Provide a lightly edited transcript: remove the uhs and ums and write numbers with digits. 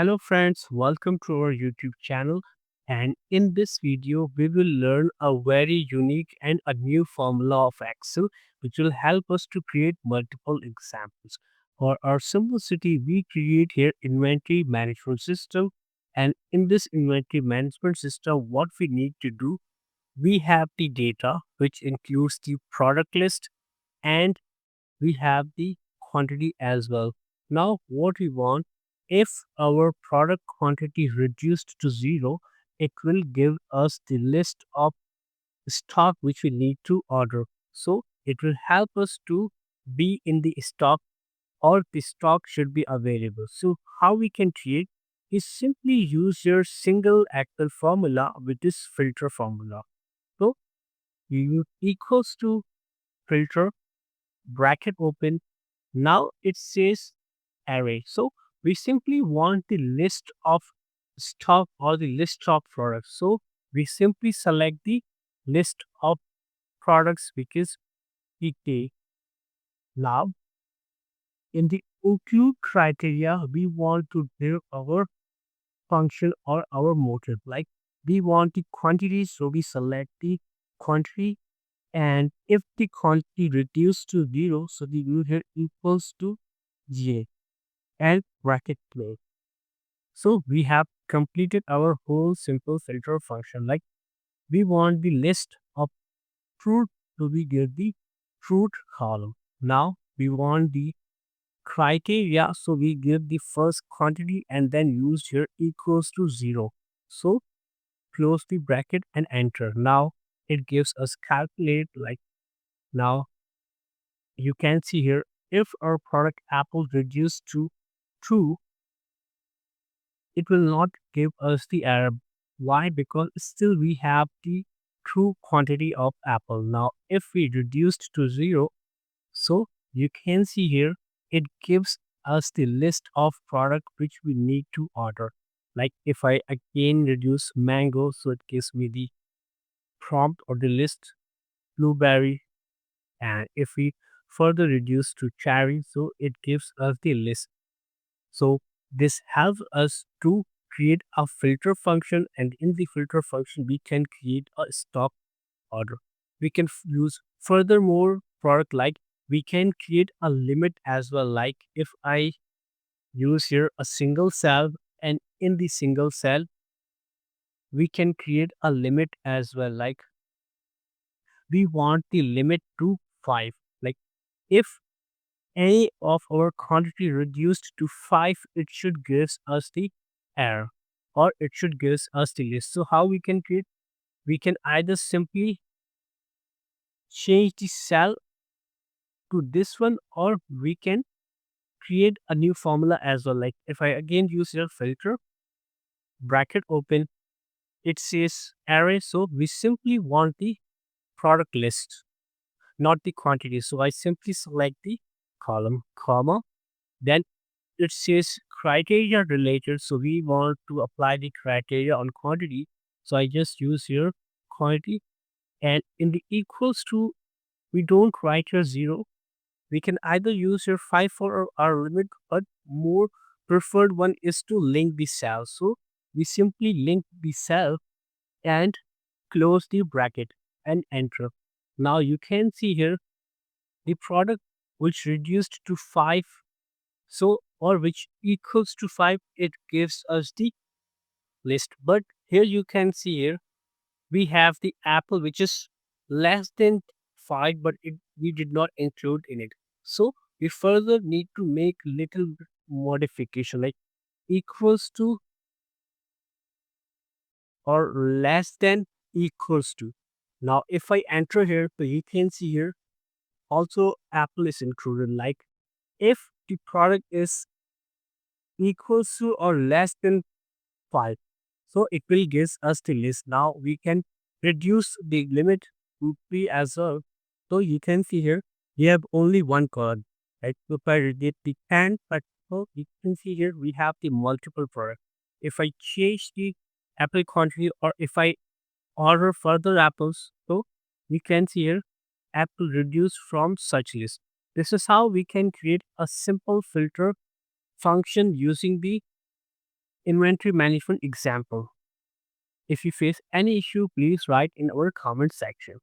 Hello friends, welcome to our YouTube channel, and in this video we will learn a very unique and a new formula of Excel which will help us to create multiple examples. For our simplicity we create here inventory management system, and in this inventory management system what we need to do, we have the data which includes the product list and we have the quantity as well. Now, what we want, if our product quantity reduced to zero, it will give us the list of stock which we need to order. So, it will help us to be in the stock or the stock should be available. So, how we can create is simply use your single Excel formula with this filter formula. So, you use equals to filter bracket open. Now it says array. So we simply want the list of stock or the list of products. So we simply select the list of products which is PK. Now in the include criteria, we want to give our function or our motive. Like we want the quantity, so we select the quantity. And if the quantity reduced to zero, so the view here equals to GA and bracket close. So we have completed our whole simple filter function. Like we want the list of fruit to be give the fruit column. Now we want the criteria, so we give the first quantity and then use here equals to zero. So close the bracket and enter. Now it gives us calculate. Like now you can see here, if our product apple reduced to 2, it will not give us the error. Why? Because still we have the true quantity of apple. Now, if we reduced to 0, so you can see here, it gives us the list of product which we need to order. Like if I again reduce mango, so it gives me the prompt or the list blueberry. And if we further reduce to cherry, so it gives us the list. So this helps us to create a filter function, and in the filter function we can create a stock order. We can use furthermore product, like we can create a limit as well. Like if I use here a single cell, and in the single cell we can create a limit as well. Like we want the limit to 5. Like if any of our quantity reduced to 5, it should give us the error, or it should give us the list. So how we can create? We can either simply change the cell to this one, or we can create a new formula as well. Like if I again use your filter, bracket open, it says array. So we simply want the product list, not the quantity. So I simply select the column, comma, then it says criteria related. So we want to apply the criteria on quantity. So I just use here quantity, and in the equals to, we don't write here 0. We can either use your 5 for our limit, but more preferred one is to link the cell. So we simply link the cell and close the bracket and enter. Now you can see here the product which reduced to 5, so or which equals to 5, it gives us the list. But here you can see here we have the apple which is less than 5, but we did not include in it. So we further need to make little modification, like equals to or less than equals to. Now if I enter here, so you can see here also apple is included. Like if the product is equals to or less than 5, so it will give us the list. Now we can reduce the limit to 3 as well. So you can see here we have only one column, right? So if I reduce the 10, but so you can see here we have the multiple product. If I change the apple quantity, or if I order further apples, so we can see here apple reduced from such list. This is how we can create a simple filter function using the Inventory management example. If you face any issue, please write in our comment section.